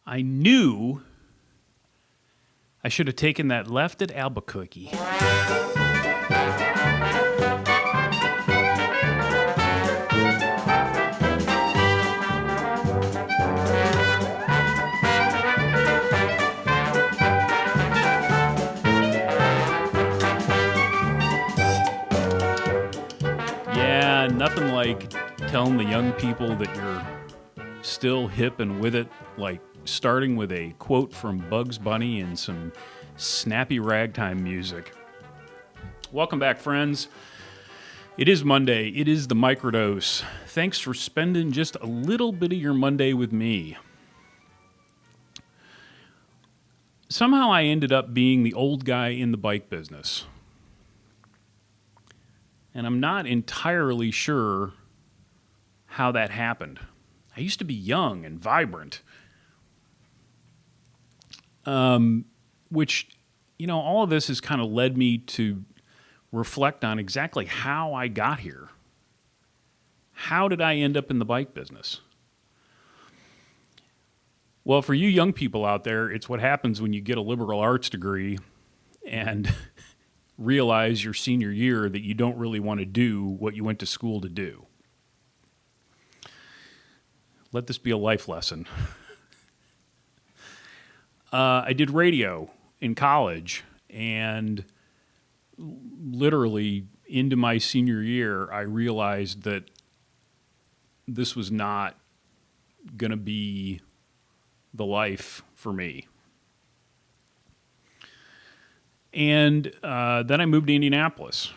I knew I should have taken that left at Albuquerque. Yeah, nothing like telling the young people that you're still hip and with it, like starting with a quote from Bugs Bunny and some snappy ragtime music. Welcome back, friends. It is Monday. It is the microdose. Thanks for spending just a little bit of your Monday with me. Somehow I ended up being the old guy in the bike business. And I'm not entirely sure how that happened. I used to be young and vibrant, which, all of this has kind of led me to reflect on exactly how I got here. How did I end up in the bike business? Well, for you young people out there, it's what happens when you get a liberal arts degree and realize your senior year that you don't really want to do what you went to school to do. Let this be a life lesson. I did radio in college, and literally into my senior year, I realized that this was not going to be the life for me. And then I moved to Indianapolis.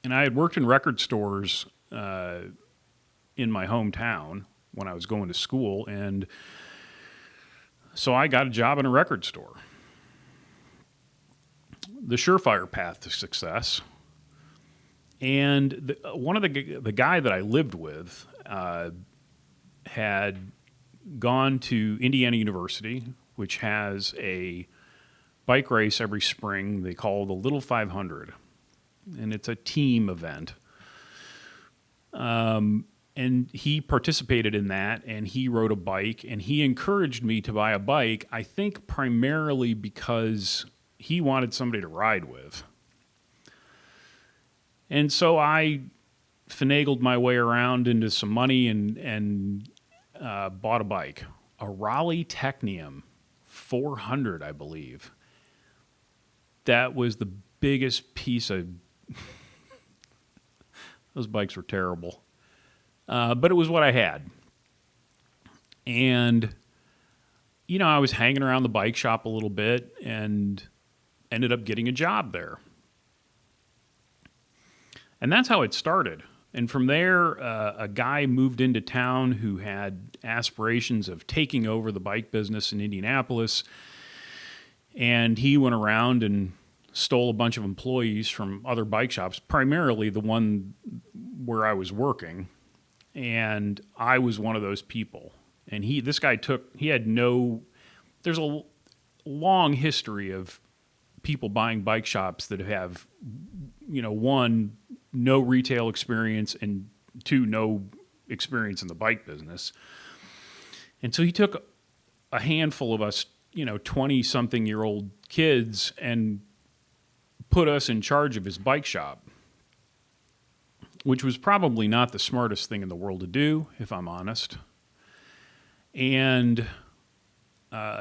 And I had worked in record stores in my hometown when I was going to school. And so I got a job in a record store. The surefire path to success. And one of the guy that I lived with had gone to Indiana University, which has a bike race every spring they call the Little 500. And it's a team event. And he participated in that, and he rode a bike, and he encouraged me to buy a bike, I think primarily because he wanted somebody to ride with. And so I finagled my way around into some money and bought a bike, a Raleigh Technium 400, I believe. That was the biggest piece of... Those bikes were terrible. But it was what I had. And, I was hanging around the bike shop a little bit and ended up getting a job there. And that's how it started. And from there, a guy moved into town who had aspirations of taking over the bike business in Indianapolis. And he went around and stole a bunch of employees from other bike shops, primarily the one where I was working. And I was one of those people. And there's a long history of people buying bike shops that have, one, no retail experience, and two, no experience in the bike business. And so he took a handful of us, 20-something-year-old kids and put us in charge of his bike shop, which was probably not the smartest thing in the world to do, if I'm honest. And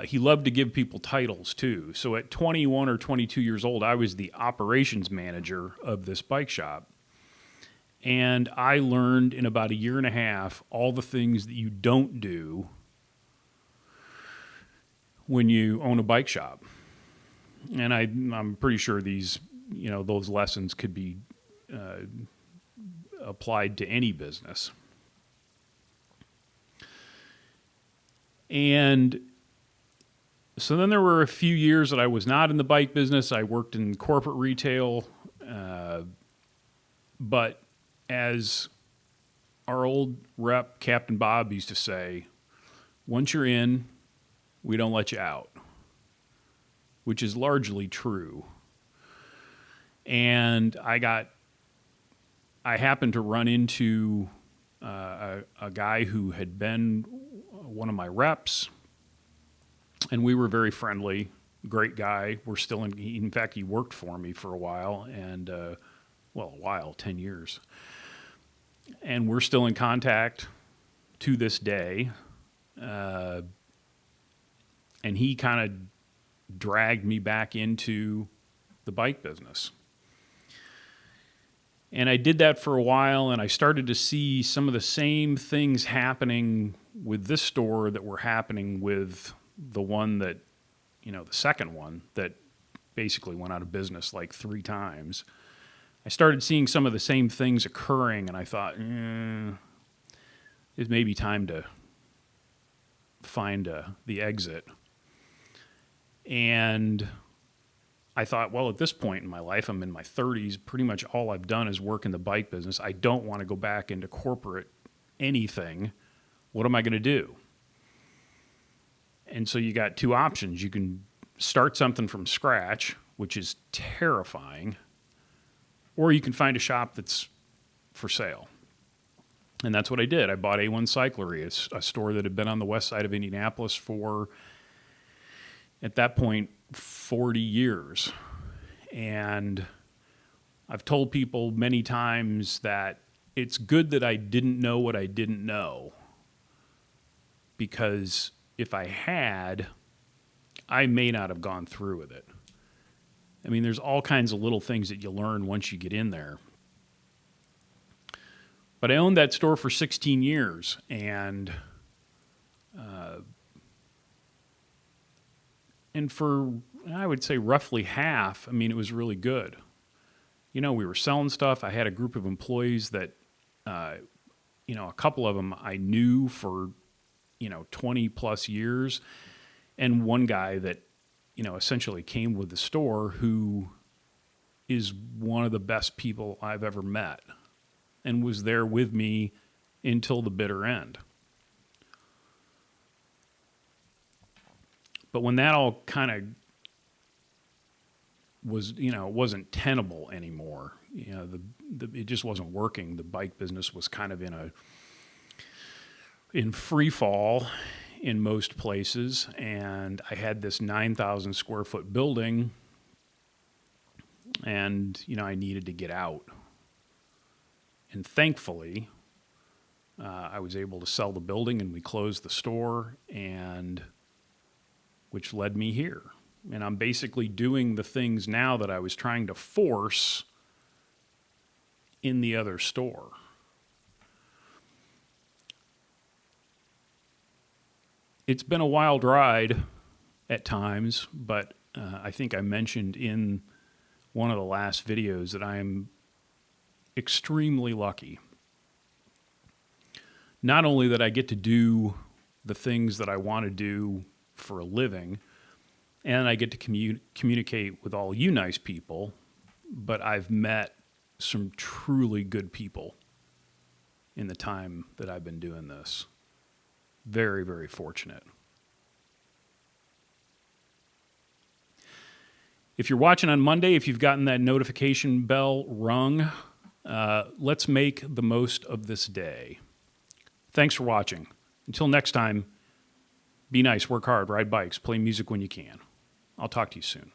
he loved to give people titles, too. So at 21 or 22 years old, I was the operations manager of this bike shop. And I learned in about a year and a half all the things that you don't do when you own a bike shop. And I'm pretty sure these, those lessons could be applied to any business. And so then there were a few years that I was not in the bike business. I worked in corporate retail. But as our old rep, Captain Bob, used to say, once you're in, we don't let you out, which is largely true. And I happened to run into a guy who had been one of my reps, and we were very friendly. Great guy. We're still in fact, he worked for me for a while, and a while, 10 years. And we're still in contact to this day. And he kind of dragged me back into the bike business. And I did that for a while, and I started to see some of the same things happening with this store that were happening with the one that, the second one that basically went out of business like 3 times. I started seeing some of the same things occurring, and I thought, it may be time to find the exit. And I thought, well, at this point in my life, I'm in my 30s. Pretty much all I've done is work in the bike business. I don't want to go back into corporate anything. What am I going to do? And so you got 2 options. You can start something from scratch, which is terrifying, or you can find a shop that's for sale. And that's what I did. I bought A1 Cyclery, a store that had been on the west side of Indianapolis for, at that point, 40 years. And I've told people many times that it's good that I didn't know what I didn't know, because if I had, I may not have gone through with it. I mean, there's all kinds of little things that you learn once you get in there. But I owned that store for 16 years, and for, I would say, roughly half, it was really good. We were selling stuff. I had a group of employees that, a couple of them I knew for, 20 plus years, and one guy that, essentially came with the store, who is one of the best people I've ever met and was there with me until the bitter end. But when that all kind of was, it wasn't tenable anymore. It just wasn't working. The bike business was kind of in free fall in most places, and I had this 9,000 square foot building, and I needed to get out. And thankfully, I was able to sell the building, and we closed the store, and which led me here. And I'm basically doing the things now that I was trying to force in the other store. It's been a wild ride at times, but I think I mentioned in one of the last videos that I am extremely lucky. Not only that I get to do the things that I want to do for a living, and I get to communicate with all you nice people, but I've met some truly good people in the time that I've been doing this. Very, very fortunate. If you're watching on Monday, if you've gotten that notification bell rung, let's make the most of this day. Thanks for watching. Until next time, be nice, work hard, ride bikes, play music when you can. I'll talk to you soon.